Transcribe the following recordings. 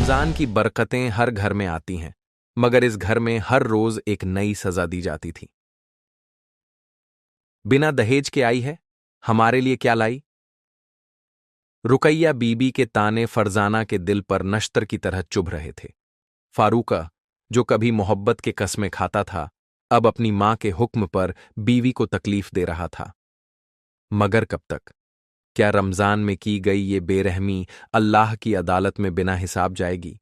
रमजान की बरकतें हर घर में आती हैं, मगर इस घर में हर रोज एक नई सजा दी जाती थी। बिना दहेज के आई है, हमारे लिए क्या लाई? रुकैया बीबी के ताने फरजाना के दिल पर नश्तर की तरह चुभ रहे थे। फारूका, जो कभी मोहब्बत के कस्में खाता था, अब अपनी मां के हुक्म पर बीवी को तकलीफ दे रहा था। मगर कब तक? क्या रमजान में की गई ये बेरहमी अल्लाह की अदालत में बिना हिसाब जाएगी,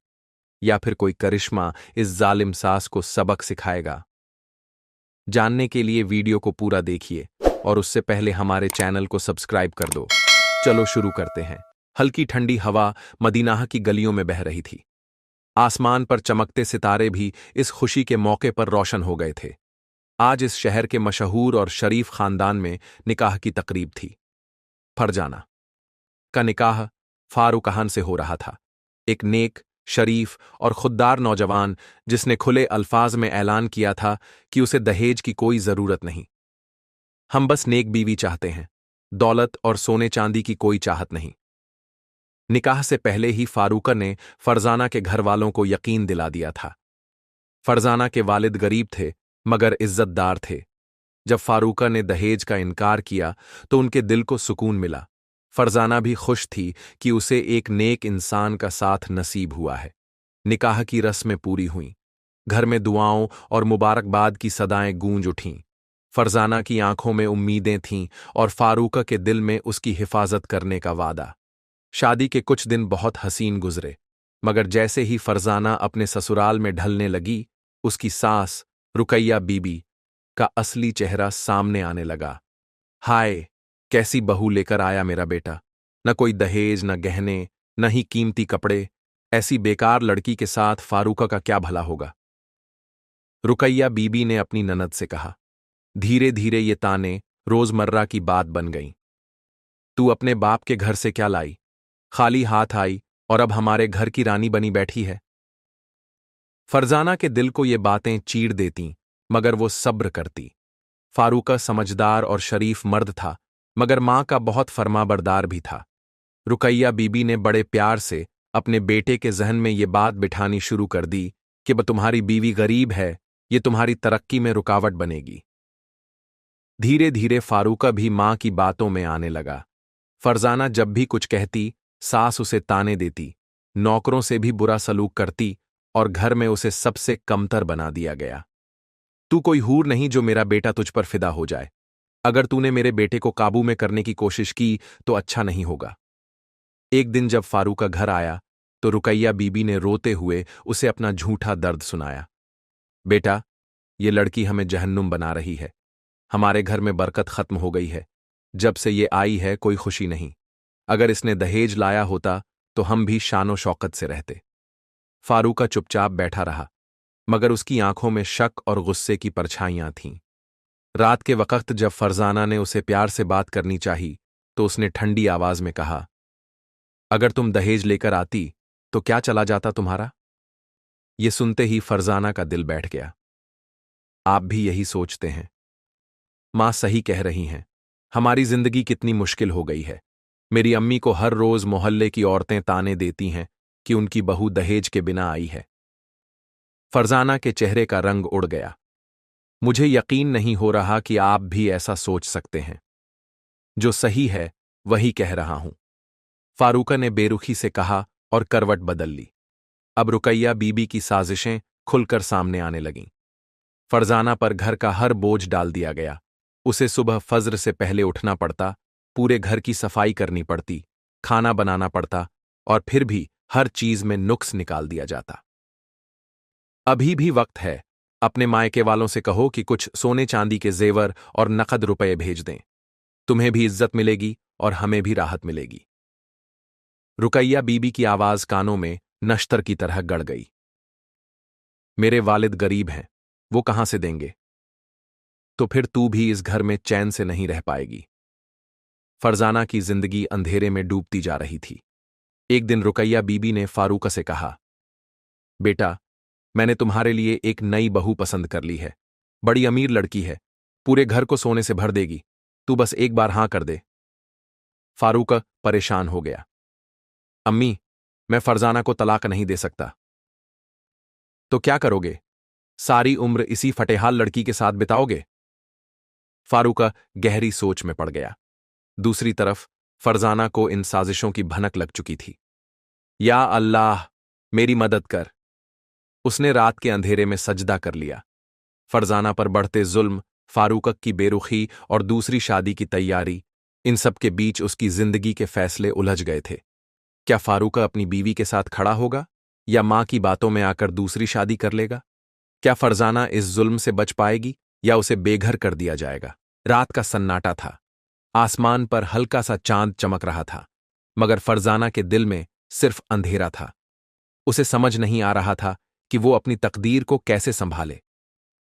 या फिर कोई करिश्मा इस जालिम सास को सबक सिखाएगा? जानने के लिए वीडियो को पूरा देखिए और उससे पहले हमारे चैनल को सब्सक्राइब कर दो। चलो शुरू करते हैं। हल्की ठंडी हवा मदीनाह की गलियों में बह रही थी। आसमान पर चमकते सितारे भी इस खुशी के मौके पर रोशन हो गए थे। आज इस शहर के मशहूर और शरीफ खानदान में निकाह की तकरीब थी। फरजाना का निकाह फारूकहान से हो रहा था, एक नेक, शरीफ और खुददार नौजवान जिसने खुले अल्फाज में ऐलान किया था कि उसे दहेज की कोई जरूरत नहीं। हम बस नेक बीवी चाहते हैं, दौलत और सोने चांदी की कोई चाहत नहीं। निकाह से पहले ही फारूका ने फरजाना के घर वालों को यकीन दिला दिया था। फरजाना के वालिद गरीब थे, मगर इज्जतदार थे। जब फारूका ने दहेज का इनकार किया तो उनके दिल को सुकून मिला। फरजाना भी खुश थी कि उसे एक नेक इंसान का साथ नसीब हुआ है। निकाह की रस्में पूरी हुईं। घर में दुआओं और मुबारकबाद की सदाएं गूंज उठीं। फरजाना की आंखों में उम्मीदें थीं और फारूका के दिल में उसकी हिफाजत करने का वादा। शादी के कुछ दिन बहुत हसीन गुजरे, मगर जैसे ही फरजाना अपने ससुराल में ढलने लगी, उसकी सास रुकैया बीबी का असली चेहरा सामने आने लगा। हाय, कैसी बहू लेकर आया मेरा बेटा! न कोई दहेज, न गहने, न ही कीमती कपड़े। ऐसी बेकार लड़की के साथ फारूका का क्या भला होगा? रुकैया बीबी ने अपनी ननद से कहा। धीरे धीरे ये ताने रोजमर्रा की बात बन गईं। तू अपने बाप के घर से क्या लाई? खाली हाथ आई और अब हमारे घर की रानी बनी बैठी है। फरजाना के दिल को ये बातें चीड़ देतीं, मगर वो सब्र करती। फारूका समझदार और शरीफ मर्द था, मगर मां का बहुत फरमाबरदार भी था। रुकैया बीबी ने बड़े प्यार से अपने बेटे के जहन में ये बात बिठानी शुरू कर दी कि तुम्हारी बीवी गरीब है, ये तुम्हारी तरक्की में रुकावट बनेगी। धीरे धीरे फारूका भी मां की बातों में आने लगा। फरजाना जब भी कुछ कहती, सास उसे ताने देती, नौकरों से भी बुरा सलूक करती और घर में उसे सबसे कमतर बना दिया गया। तू कोई हूर नहीं जो मेरा बेटा तुझ पर फिदा हो जाए। अगर तूने मेरे बेटे को काबू में करने की कोशिश की तो अच्छा नहीं होगा। एक दिन जब फारूका घर आया तो रुकैया बीबी ने रोते हुए उसे अपना झूठा दर्द सुनाया। बेटा, ये लड़की हमें जहन्नुम बना रही है। हमारे घर में बरकत खत्म हो गई है। जब से ये आई है कोई खुशी नहीं। अगर इसने दहेज लाया होता तो हम भी शानो शौकत से रहते। फारूका चुपचाप बैठा रहा, मगर उसकी आंखों में शक और गुस्से की परछाइयां थीं। रात के वक्त जब फरजाना ने उसे प्यार से बात करनी चाही तो उसने ठंडी आवाज में कहा, अगर तुम दहेज लेकर आती तो क्या चला जाता तुम्हारा? ये सुनते ही फरजाना का दिल बैठ गया। आप भी यही सोचते हैं? मां सही कह रही हैं। हमारी जिंदगी कितनी मुश्किल हो गई है। मेरी अम्मी को हर रोज मोहल्ले की औरतें ताने देती हैं कि उनकी बहू दहेज के बिना आई है। फरजाना के चेहरे का रंग उड़ गया। मुझे यकीन नहीं हो रहा कि आप भी ऐसा सोच सकते हैं। जो सही है वही कह रहा हूं, फारूका ने बेरुखी से कहा और करवट बदल ली। अब रुकैया बीबी की साजिशें खुलकर सामने आने लगीं। फरजाना पर घर का हर बोझ डाल दिया गया। उसे सुबह फज्र से पहले उठना पड़ता, पूरे घर की सफाई करनी पड़ती, खाना बनाना पड़ता और फिर भी हर चीज में नुक्स निकाल दिया जाता। अभी भी वक्त है। अपने मायके वालों से कहो कि कुछ सोने चांदी के जेवर और नकद रुपए भेज दें। तुम्हें भी इज्जत मिलेगी और हमें भी राहत मिलेगी। रुकैया बीबी की आवाज कानों में नश्तर की तरह गड़ गई। मेरे वालिद गरीब हैं, वो कहां से देंगे? तो फिर तू भी इस घर में चैन से नहीं रह पाएगी। फरजाना की जिंदगी अंधेरे में डूबती जा रही थी। एक दिन रुकैया बीबी ने फारूका से कहा, बेटा, मैंने तुम्हारे लिए एक नई बहू पसंद कर ली है। बड़ी अमीर लड़की है, पूरे घर को सोने से भर देगी। तू बस एक बार हां कर दे। फारूका परेशान हो गया। अम्मी, मैं फरजाना को तलाक नहीं दे सकता। तो क्या करोगे? सारी उम्र इसी फटेहाल लड़की के साथ बिताओगे? फारूका गहरी सोच में पड़ गया। दूसरी तरफ फरजाना को इन साजिशों की भनक लग चुकी थी। या अल्लाह, मेरी मदद कर। उसने रात के अंधेरे में सजदा कर लिया। फरजाना पर बढ़ते जुल्म, फारूक की बेरुखी और दूसरी शादी की तैयारी, इन सब के बीच उसकी जिंदगी के फैसले उलझ गए थे। क्या फारूक अपनी बीवी के साथ खड़ा होगा या मां की बातों में आकर दूसरी शादी कर लेगा? क्या फरजाना इस जुल्म से बच पाएगी या उसे बेघर कर दिया जाएगा? रात का सन्नाटा था। आसमान पर हल्का सा चांद चमक रहा था, मगर फरजाना के दिल में सिर्फ अंधेरा था। उसे समझ नहीं आ रहा था कि वो अपनी तकदीर को कैसे संभाले।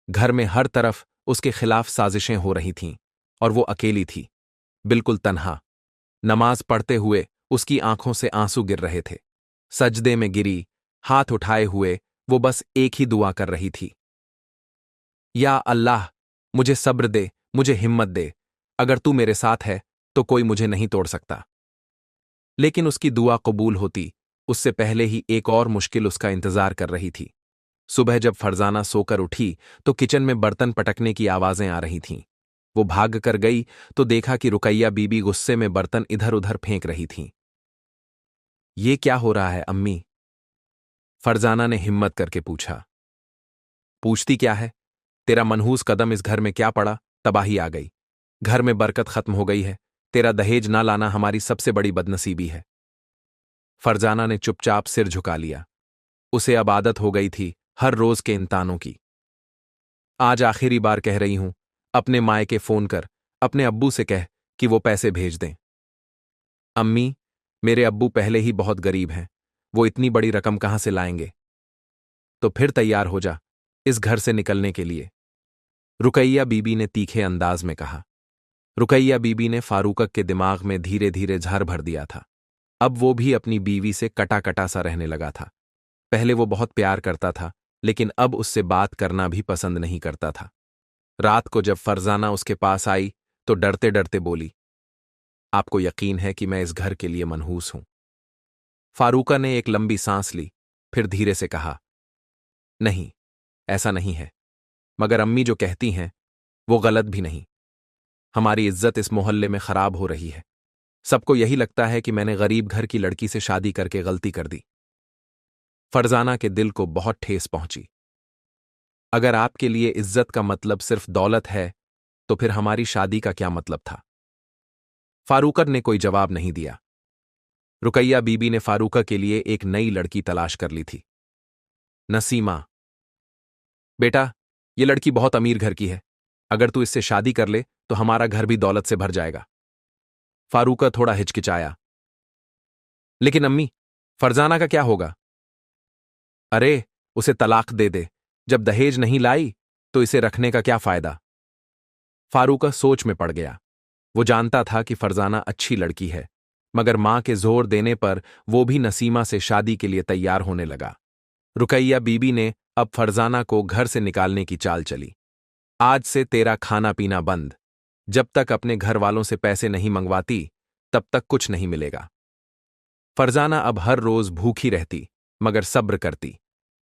घर में हर तरफ उसके खिलाफ साजिशें हो रही थीं और वो अकेली थी, बिल्कुल तन्हा। नमाज पढ़ते हुए उसकी आंखों से आंसू गिर रहे थे। सजदे में गिरी, हाथ उठाए हुए वो बस एक ही दुआ कर रही थी, या अल्लाह, मुझे सब्र दे, मुझे हिम्मत दे। अगर तू मेरे साथ है तो कोई मुझे नहीं तोड़ सकता। लेकिन उसकी दुआ कबूल होती उससे पहले ही एक और मुश्किल उसका इंतजार कर रही थी। सुबह जब फरजाना सोकर उठी तो किचन में बर्तन पटकने की आवाजें आ रही थीं। वो भाग कर गई तो देखा कि रुकैया बीबी गुस्से में बर्तन इधर उधर फेंक रही थीं। ये क्या हो रहा है अम्मी? फरजाना ने हिम्मत करके पूछा। पूछती क्या है? तेरा मनहूस कदम इस घर में क्या पड़ा, तबाही आ गई। घर में बरकत खत्म हो गई है। तेरा दहेज ना लाना हमारी सबसे बड़ी बदनसीबी है। फरजाना ने चुपचाप सिर झुका लिया। उसे अब आदत हो गई थी हर रोज के इन तानों की। आज आखिरी बार कह रही हूं, अपने मायके फोन कर, अपने अब्बू से कह कि वो पैसे भेज दें। अम्मी, मेरे अब्बू पहले ही बहुत गरीब हैं, वो इतनी बड़ी रकम कहां से लाएंगे? तो फिर तैयार हो जा इस घर से निकलने के लिए, रुकैया बीबी ने तीखे अंदाज में कहा। रुकैया बीबी ने फारूक के दिमाग में धीरे धीरे झर भर दिया था। अब वो भी अपनी बीवी से कटा कटा सा रहने लगा था। पहले वो बहुत प्यार करता था, लेकिन अब उससे बात करना भी पसंद नहीं करता था। रात को जब फरजाना उसके पास आई तो डरते डरते बोली, आपको यकीन है कि मैं इस घर के लिए मनहूस हूं? फारूका ने एक लंबी सांस ली, फिर धीरे से कहा, नहीं, ऐसा नहीं है। मगर अम्मी जो कहती हैं वो गलत भी नहीं। हमारी इज्जत इस मोहल्ले में खराब हो रही है। सबको यही लगता है कि मैंने गरीब घर की लड़की से शादी करके गलती कर दी। फरजाना के दिल को बहुत ठेस पहुंची। अगर आपके लिए इज्जत का मतलब सिर्फ दौलत है तो फिर हमारी शादी का क्या मतलब था? फारूकर ने कोई जवाब नहीं दिया। रुकैया बीबी ने फारूका के लिए एक नई लड़की तलाश कर ली थी, नसीमा। बेटा, ये लड़की बहुत अमीर घर की है। अगर तू इससे शादी कर ले तो हमारा घर भी दौलत से भर जाएगा। फारूका थोड़ा हिचकिचाया। लेकिन अम्मी, फरजाना का क्या होगा? अरे, उसे तलाक दे दे। जब दहेज नहीं लाई तो इसे रखने का क्या फायदा? फारूका सोच में पड़ गया। वो जानता था कि फरजाना अच्छी लड़की है, मगर मां के जोर देने पर वो भी नसीमा से शादी के लिए तैयार होने लगा। रुकैया बीबी ने अब फरजाना को घर से निकालने की चाल चली। आज से तेरा खाना पीना बंद। जब तक अपने घर वालों से पैसे नहीं मंगवाती तब तक कुछ नहीं मिलेगा। फरजाना अब हर रोज भूखी रहती, मगर सब्र करती।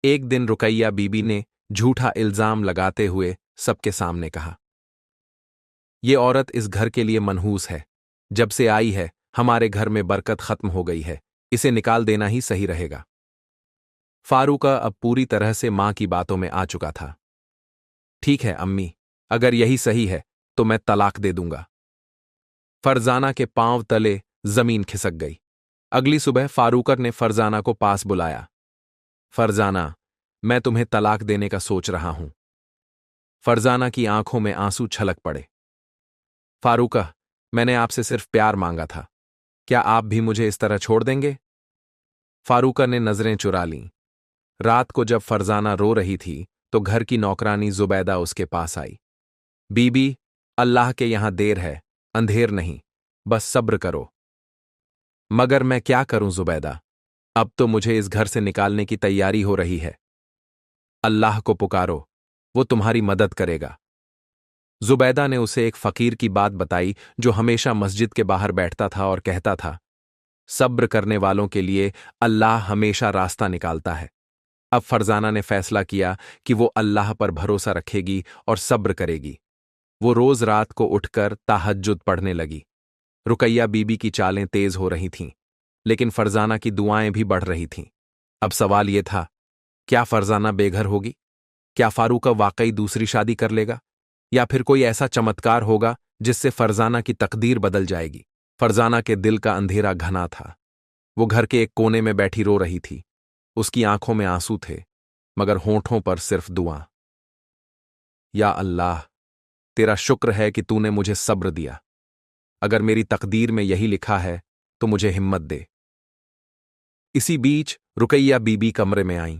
एक दिन रुकैया बीबी ने झूठा इल्जाम लगाते हुए सबके सामने कहा, ये औरत इस घर के लिए मनहूस है। जब से आई है हमारे घर में बरकत खत्म हो गई है। इसे निकाल देना ही सही रहेगा। फारूका अब पूरी तरह से मां की बातों में आ चुका था। ठीक है अम्मी, अगर यही सही है तो मैं तलाक दे दूंगा। फरजाना के पांव तले जमीन खिसक गई। अगली सुबह फारूकर ने फरजाना को पास बुलाया। फरजाना, मैं तुम्हें तलाक देने का सोच रहा हूं। फरजाना की आंखों में आंसू छलक पड़े। फारूका, मैंने आपसे सिर्फ प्यार मांगा था। क्या आप भी मुझे इस तरह छोड़ देंगे? फारूका ने नजरें चुरा लीं। रात को जब फरजाना रो रही थी तो घर की नौकरानी जुबैदा उसके पास आई। बीबी, अल्लाह के यहां देर है, अंधेर नहीं, बस सब्र करो। मगर मैं क्या करूं जुबैदा? अब तो मुझे इस घर से निकालने की तैयारी हो रही है। अल्लाह को पुकारो, वो तुम्हारी मदद करेगा। जुबैदा ने उसे एक फकीर की बात बताई जो हमेशा मस्जिद के बाहर बैठता था और कहता था, सब्र करने वालों के लिए अल्लाह हमेशा रास्ता निकालता है। अब फरजाना ने फैसला किया कि वो अल्लाह पर भरोसा रखेगी और सब्र करेगी। वो रोज रात को उठकर तहज्जुद पढ़ने लगी। रुकैया बीबी की चालें तेज हो रही थीं, लेकिन फरजाना की दुआएं भी बढ़ रही थीं। अब सवाल ये था, क्या फरजाना बेघर होगी? क्या फारूका वाकई दूसरी शादी कर लेगा? या फिर कोई ऐसा चमत्कार होगा जिससे फरजाना की तकदीर बदल जाएगी? फरजाना के दिल का अंधेरा घना था। वो घर के एक कोने में बैठी रो रही थी। उसकी आंखों में आंसू थे, मगर होंठों पर सिर्फ दुआ। या अल्लाह, तेरा शुक्र है कि तूने मुझे सब्र दिया। अगर मेरी तकदीर में यही लिखा है तो मुझे हिम्मत दे। इसी बीच रुकैया बीबी कमरे में आईं।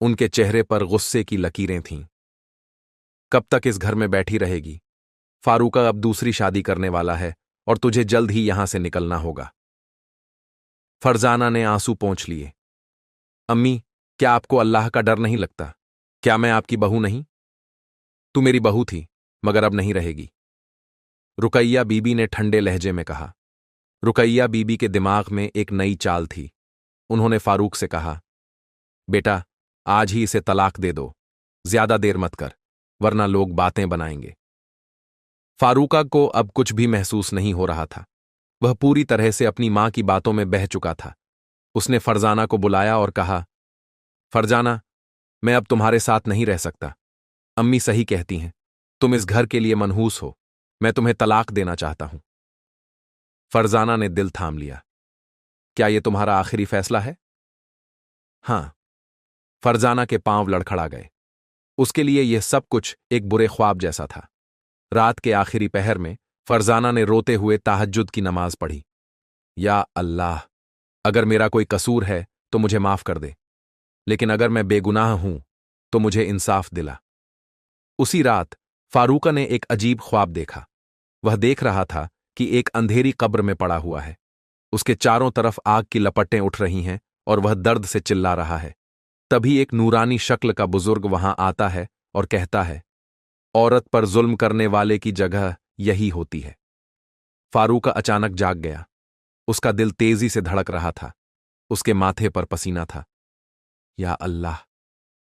उनके चेहरे पर गुस्से की लकीरें थीं। कब तक इस घर में बैठी रहेगी? फारूका अब दूसरी शादी करने वाला है और तुझे जल्द ही यहां से निकलना होगा। फरजाना ने आंसू पोंछ लिए। अम्मी, क्या आपको अल्लाह का डर नहीं लगता? क्या मैं आपकी बहू नहीं? तू मेरी बहू थी, मगर अब नहीं रहेगी, रुकैया बीबी ने ठंडे लहजे में कहा। रुकैया बीबी के दिमाग में एक नई चाल थी। उन्होंने फारूक से कहा, बेटा, आज ही इसे तलाक दे दो। ज्यादा देर मत कर, वरना लोग बातें बनाएंगे। फारूका को अब कुछ भी महसूस नहीं हो रहा था। वह पूरी तरह से अपनी मां की बातों में बह चुका था। उसने फरजाना को बुलाया और कहा, फरजाना, मैं अब तुम्हारे साथ नहीं रह सकता। अम्मी सही कहती हैं, तुम इस घर के लिए मनहूस हो। मैं तुम्हें तलाक देना चाहता हूं। फरजाना ने दिल थाम लिया। क्या यह तुम्हारा आखिरी फैसला है? हां। फरजाना के पांव लड़खड़ा गए। उसके लिए यह सब कुछ एक बुरे ख्वाब जैसा था। रात के आखिरी पहर में फरजाना ने रोते हुए तहज्जुद की नमाज पढ़ी। या अल्लाह, अगर मेरा कोई कसूर है तो मुझे माफ कर दे, लेकिन अगर मैं बेगुनाह हूं तो मुझे इंसाफ दिला। उसी रात फारूका ने एक अजीब ख्वाब देखा। वह देख रहा था कि एक अंधेरी कब्र में पड़ा हुआ है। उसके चारों तरफ आग की लपटें उठ रही हैं और वह दर्द से चिल्ला रहा है। तभी एक नूरानी शक्ल का बुजुर्ग वहां आता है और कहता है, औरत पर जुल्म करने वाले की जगह यही होती है। फारूका अचानक जाग गया। उसका दिल तेजी से धड़क रहा था। उसके माथे पर पसीना था। या अल्लाह,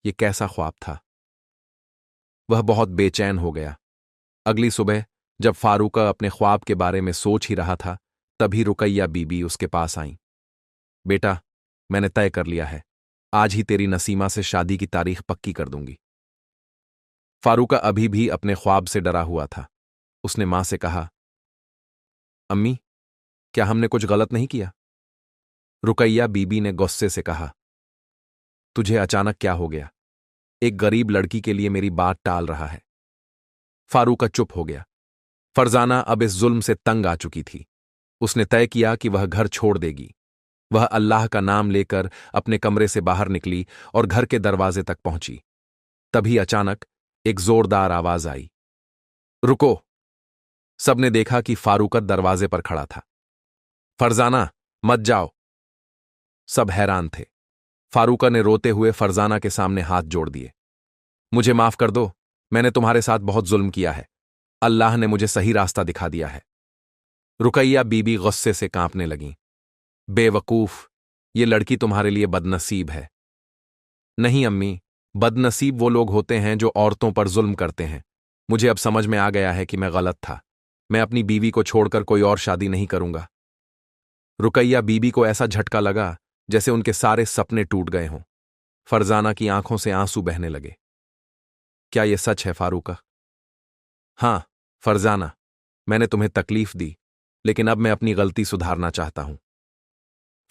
ये कैसा ख्वाब था? वह बहुत बेचैन हो गया। अगली सुबह जब फारूका अपने ख्वाब के बारे में सोच ही रहा था, तभी रुकैया बीबी उसके पास आईं। बेटा, मैंने तय कर लिया है, आज ही तेरी नसीमा से शादी की तारीख पक्की कर दूंगी। फारूका अभी भी अपने ख्वाब से डरा हुआ था। उसने मां से कहा, अम्मी, क्या हमने कुछ गलत नहीं किया? रुकैया बीबी ने गुस्से से कहा, तुझे अचानक क्या हो गया? एक गरीब लड़की के लिए मेरी बात टाल रहा है। फारूका चुप हो गया। फरजाना अब इस जुल्म से तंग आ चुकी थी। उसने तय किया कि वह घर छोड़ देगी। वह अल्लाह का नाम लेकर अपने कमरे से बाहर निकली और घर के दरवाजे तक पहुंची। तभी अचानक एक जोरदार आवाज आई, रुको! सबने देखा कि फारूका दरवाजे पर खड़ा था। फरजाना, मत जाओ! सब हैरान थे। फारूका ने रोते हुए फरजाना के सामने हाथ जोड़ दिए। मुझे माफ कर दो, मैंने तुम्हारे साथ बहुत जुल्म किया है। अल्लाह ने मुझे सही रास्ता दिखा दिया है। रुकैया बीबी गुस्से से कांपने लगीं। बेवकूफ, ये लड़की तुम्हारे लिए बदनसीब है। नहीं अम्मी, बदनसीब वो लोग होते हैं जो औरतों पर जुल्म करते हैं। मुझे अब समझ में आ गया है कि मैं गलत था। मैं अपनी बीवी को छोड़कर कोई और शादी नहीं करूंगा। रुकैया बीबी को ऐसा झटका लगा जैसे उनके सारे सपने टूट गए हों। फरजाना की आंखों से आंसू बहने लगे। क्या यह सच है फारूका? हां फरजाना, मैंने तुम्हें तकलीफ दी, लेकिन अब मैं अपनी गलती सुधारना चाहता हूं।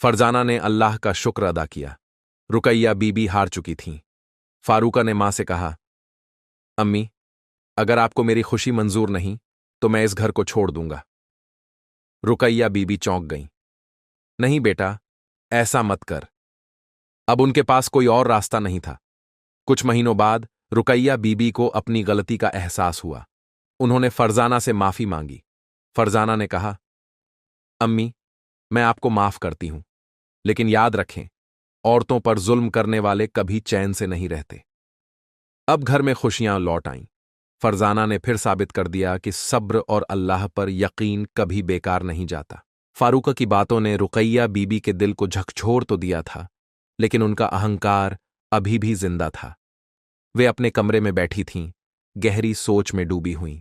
फरजाना ने अल्लाह का शुक्र अदा किया। रुकैया बीबी हार चुकी थीं। फारूका ने मां से कहा, अम्मी, अगर आपको मेरी खुशी मंजूर नहीं तो मैं इस घर को छोड़ दूंगा। रुकैया बीबी चौंक गईं। नहीं बेटा, ऐसा मत कर। अब उनके पास कोई और रास्ता नहीं था। कुछ महीनों बाद रुकैया बीबी को अपनी गलती का एहसास हुआ। उन्होंने फरजाना से माफी मांगी। फरजाना ने कहा, अम्मी, मैं आपको माफ करती हूं, लेकिन याद रखें, औरतों पर जुल्म करने वाले कभी चैन से नहीं रहते। अब घर में खुशियां लौट आईं। फरजाना ने फिर साबित कर दिया कि सब्र और अल्लाह पर यकीन कभी बेकार नहीं जाता। फारूका की बातों ने रुकैया बीबी के दिल को झकझोर तो दिया था, लेकिन उनका अहंकार अभी भी जिंदा था। वे अपने कमरे में बैठी थीं, गहरी सोच में डूबी हुईं।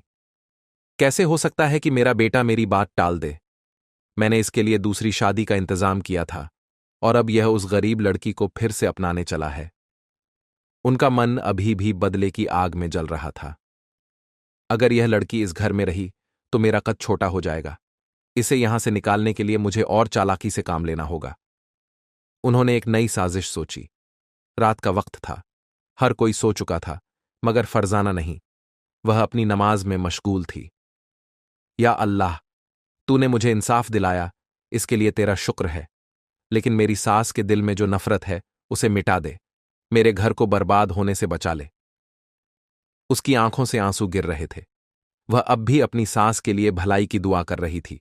कैसे हो सकता है कि मेरा बेटा मेरी बात टाल दे? मैंने इसके लिए दूसरी शादी का इंतजाम किया था, और अब यह उस गरीब लड़की को फिर से अपनाने चला है। उनका मन अभी भी बदले की आग में जल रहा था। अगर यह लड़की इस घर में रही तो मेरा कद छोटा हो जाएगा। इसे यहां से निकालने के लिए मुझे और चालाकी से काम लेना होगा। उन्होंने एक नई साजिश सोची। रात का वक्त था, हर कोई सो चुका था, मगर फरजाना नहीं। वह अपनी नमाज में मशगूल थी। या अल्लाह, तूने मुझे इंसाफ दिलाया, इसके लिए तेरा शुक्र है। लेकिन मेरी सास के दिल में जो नफरत है उसे मिटा दे, मेरे घर को बर्बाद होने से बचा ले। उसकी आंखों से आंसू गिर रहे थे। वह अब भी अपनी सास के लिए भलाई की दुआ कर रही थी,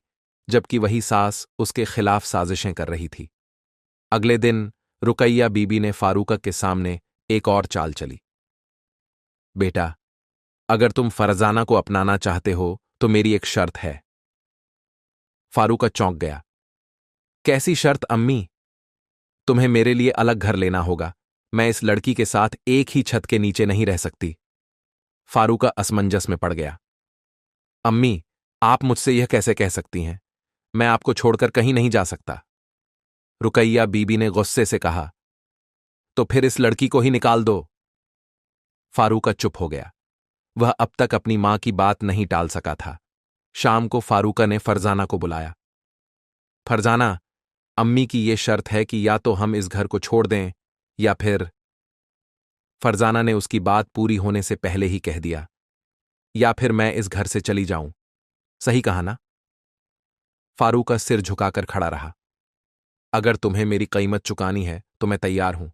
जबकि वही सास उसके खिलाफ साजिशें कर रही थी। अगले दिन रुकैया बीबी ने फारूका के सामने एक और चाल चली। बेटा, अगर तुम फरजाना को अपनाना चाहते हो तो मेरी एक शर्त है। फारूका चौंक गया। कैसी शर्त अम्मी? तुम्हें मेरे लिए अलग घर लेना होगा। मैं इस लड़की के साथ एक ही छत के नीचे नहीं रह सकती। फारूका असमंजस में पड़ गया। अम्मी, आप मुझसे यह कैसे कह सकती हैं? मैं आपको छोड़कर कहीं नहीं जा सकता। रुकैया बीबी ने गुस्से से कहा। तो फिर इस लड़की को ही निकाल दो। फारूका चुप हो गया। वह अब तक अपनी मां की बात नहीं टाल सका था। शाम को फारूका ने फरजाना को बुलाया। फरजाना, अम्मी की ये शर्त है कि या तो हम इस घर को छोड़ दें या फिर। फरजाना ने उसकी बात पूरी होने से पहले ही कह दिया, या फिर मैं इस घर से चली जाऊं। सही कहा ना? फारूका सिर झुकाकर खड़ा रहा। अगर तुम्हें मेरी कीमत चुकानी है तो मैं तैयार हूं,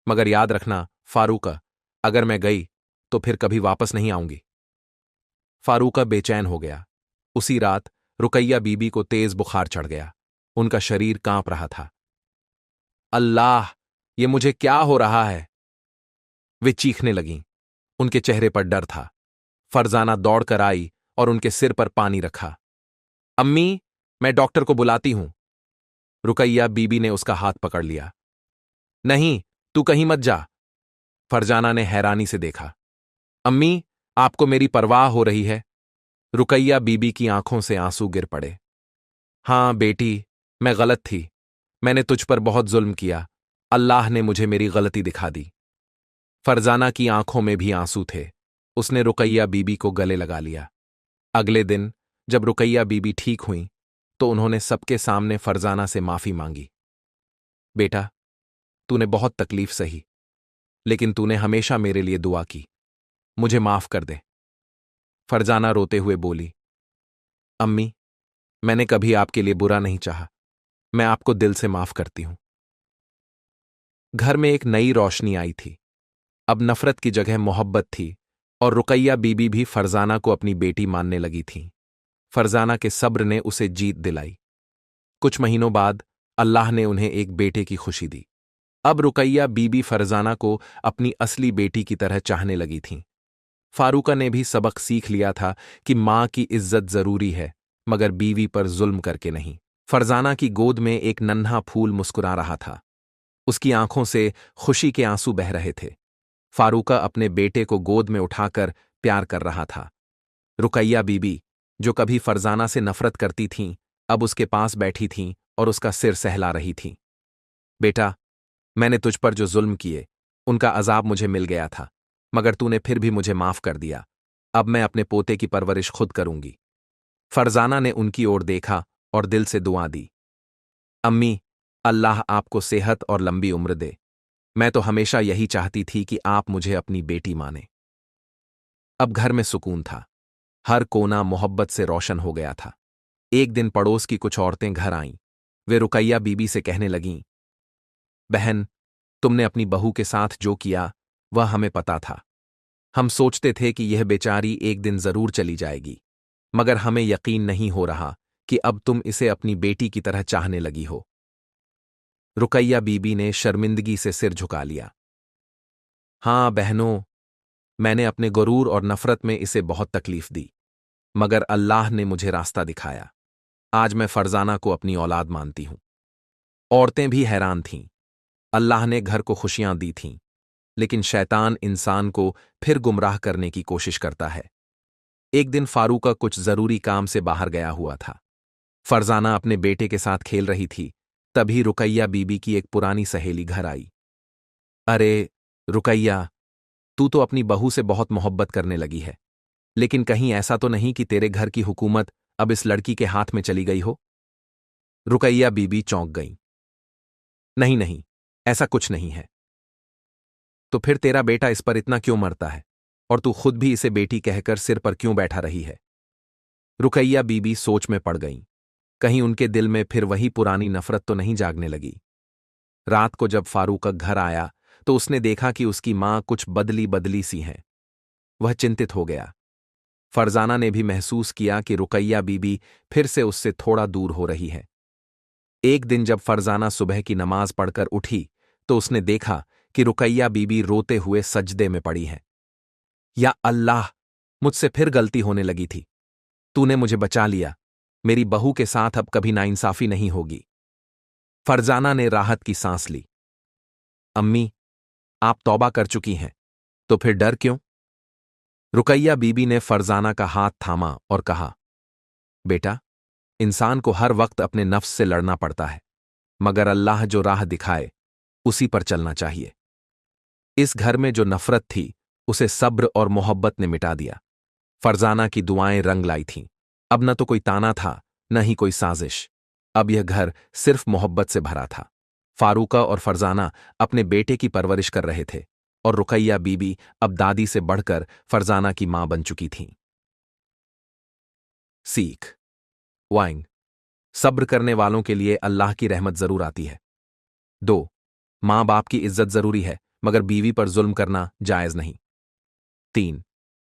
मगर याद रखना फारूका, अगर मैं गई तो फिर कभी वापस नहीं आऊंगी। फारूका बेचैन हो गया। उसी रात रुकैया बीबी को तेज बुखार चढ़ गया। उनका शरीर कांप रहा था। अल्लाह, ये मुझे क्या हो रहा है? वे चीखने लगीं। उनके चेहरे पर डर था। फरजाना दौड़कर आई और उनके सिर पर पानी रखा। अम्मी, मैं डॉक्टर को बुलाती हूं। रुकैया बीबी ने उसका हाथ पकड़ लिया। नहीं, तू कहीं मत जा। फरजाना ने हैरानी से देखा। अम्मी, आपको मेरी परवाह हो रही है? रुकैया बीबी की आंखों से आंसू गिर पड़े। हां बेटी, मैं गलत थी। मैंने तुझ पर बहुत जुल्म किया। अल्लाह ने मुझे मेरी गलती दिखा दी। फरजाना की आंखों में भी आंसू थे। उसने रुकैया बीबी को गले लगा लिया। अगले दिन जब रुकैया बीबी ठीक हुई तो उन्होंने सबके सामने फरजाना से माफी मांगी। बेटा, तूने बहुत तकलीफ सही, लेकिन तूने हमेशा मेरे लिए दुआ की। मुझे माफ कर दे। फरजाना रोते हुए बोली, अम्मी, मैंने कभी आपके लिए बुरा नहीं चाहा। मैं आपको दिल से माफ करती हूं। घर में एक नई रोशनी आई थी। अब नफरत की जगह मोहब्बत थी, और रुकैया बीबी भी फरजाना को अपनी बेटी मानने लगी थीं। फरजाना के सब्र ने उसे जीत दिलाई। कुछ महीनों बाद अल्लाह ने उन्हें एक बेटे की खुशी दी। अब रुकैया बीबी फरजाना को अपनी असली बेटी की तरह चाहने लगी थीं। फारूका ने भी सबक सीख लिया था कि मां की इज्जत जरूरी है, मगर बीवी पर जुल्म करके नहीं। फरजाना की गोद में एक नन्हा फूल मुस्कुरा रहा था। उसकी आंखों से खुशी के आंसू बह रहे थे। फारूका अपने बेटे को गोद में उठाकर प्यार कर रहा था। रुकैया बीबी, जो कभी फरजाना से नफरत करती थीं, अब उसके पास बैठी थीं और उसका सिर सहला रही थीं। बेटा, मैंने तुझ पर जो जुल्म किए, उनका अजाब मुझे मिल गया था, मगर तूने फिर भी मुझे माफ कर दिया। अब मैं अपने पोते की परवरिश खुद करूंगी। फरजाना ने उनकी ओर देखा और दिल से दुआ दी। अम्मी, अल्लाह आपको सेहत और लंबी उम्र दे। मैं तो हमेशा यही चाहती थी कि आप मुझे अपनी बेटी माने। अब घर में सुकून था। हर कोना मोहब्बत से रोशन हो गया था। एक दिन पड़ोस की कुछ औरतें घर आईं। वे रुकैया बीबी से कहने लगीं, बहन, तुमने अपनी बहू के साथ जो किया वह हमें पता था। हम सोचते थे कि यह बेचारी एक दिन जरूर चली जाएगी, मगर हमें यकीन नहीं हो रहा कि अब तुम इसे अपनी बेटी की तरह चाहने लगी हो। रुकैया बीबी ने शर्मिंदगी से सिर झुका लिया। हां बहनों, मैंने अपने गुरूर और नफरत में इसे बहुत तकलीफ दी, मगर अल्लाह ने मुझे रास्ता दिखाया। आज मैं फरजाना को अपनी औलाद मानती हूं। औरतें भी हैरान थीं। अल्लाह ने घर को खुशियां दी थीं, लेकिन शैतान इंसान को फिर गुमराह करने की कोशिश करता है। एक दिन फारूका कुछ जरूरी काम से बाहर गया हुआ था। फरजाना अपने बेटे के साथ खेल रही थी, तभी रुकैया बीबी की एक पुरानी सहेली घर आई। अरे रुकैया, तू तो अपनी बहू से बहुत मोहब्बत करने लगी है, लेकिन कहीं ऐसा तो नहीं कि तेरे घर की हुकूमत अब इस लड़की के हाथ में चली गई हो? रुकैया बीबी चौंक गई। नहीं नहीं, ऐसा कुछ नहीं है। तो फिर तेरा बेटा इस पर इतना क्यों मरता है, और तू खुद भी इसे बेटी कहकर सिर पर क्यों बैठा रही है? रुकैया बीबी सोच में पड़ गईं। कहीं उनके दिल में फिर वही पुरानी नफरत तो नहीं जागने लगी। रात को जब फारूक घर आया तो उसने देखा कि उसकी मां कुछ बदली बदली सी हैं। वह चिंतित हो गया। फरजाना ने भी महसूस किया कि रुकैया बीबी फिर से उससे थोड़ा दूर हो रही है। एक दिन जब फरजाना सुबह की नमाज पढ़कर उठी तो उसने देखा कि रुकैया बीबी रोते हुए सजदे में पड़ी है। या अल्लाह, मुझसे फिर गलती होने लगी थी। तूने मुझे बचा लिया। मेरी बहू के साथ अब कभी नाइंसाफी नहीं होगी। फरजाना ने राहत की सांस ली। अम्मी, आप तौबा कर चुकी हैं, तो फिर डर क्यों? रुकैया बीबी ने फरजाना का हाथ थामा और कहा, बेटा, इंसान को हर वक्त अपने नफ्स से लड़ना पड़ता है, मगर अल्लाह जो राह दिखाए उसी पर चलना चाहिए। इस घर में जो नफरत थी उसे सब्र और मोहब्बत ने मिटा दिया। फरजाना की दुआएं रंग लाई थीं। अब न तो कोई ताना था, न ही कोई साजिश। अब यह घर सिर्फ मोहब्बत से भरा था। फारूका और फरजाना अपने बेटे की परवरिश कर रहे थे, और रुकैया बीबी अब दादी से बढ़कर फरजाना की मां बन चुकी थीं। सीख वाइंग, सब्र करने वालों के लिए अल्लाह की रहमत जरूर आती है। 2. मां बाप की इज्जत जरूरी है, मगर बीवी पर जुल्म करना जायज नहीं। 3.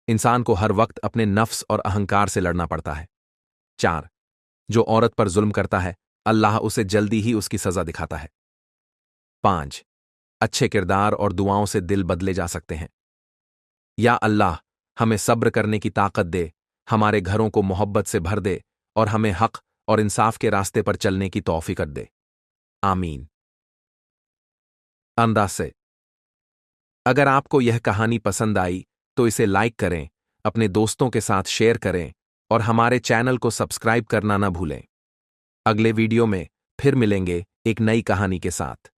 इंसान को हर वक्त अपने नफ्स और अहंकार से लड़ना पड़ता है। 4. जो औरत पर जुल्म करता है, अल्लाह उसे जल्दी ही उसकी सजा दिखाता है। 5. अच्छे किरदार और दुआओं से दिल बदले जा सकते हैं। या अल्लाह, हमें सब्र करने की ताकत दे, हमारे घरों को मोहब्बत से भर दे, और हमें हक और इंसाफ के रास्ते पर चलने की तौफीक दे। आमीन। अंदाज से, अगर आपको यह कहानी पसंद आई तो इसे लाइक करें, अपने दोस्तों के साथ शेयर करें, और हमारे चैनल को सब्सक्राइब करना न भूलें। अगले वीडियो में फिर मिलेंगे एक नई कहानी के साथ।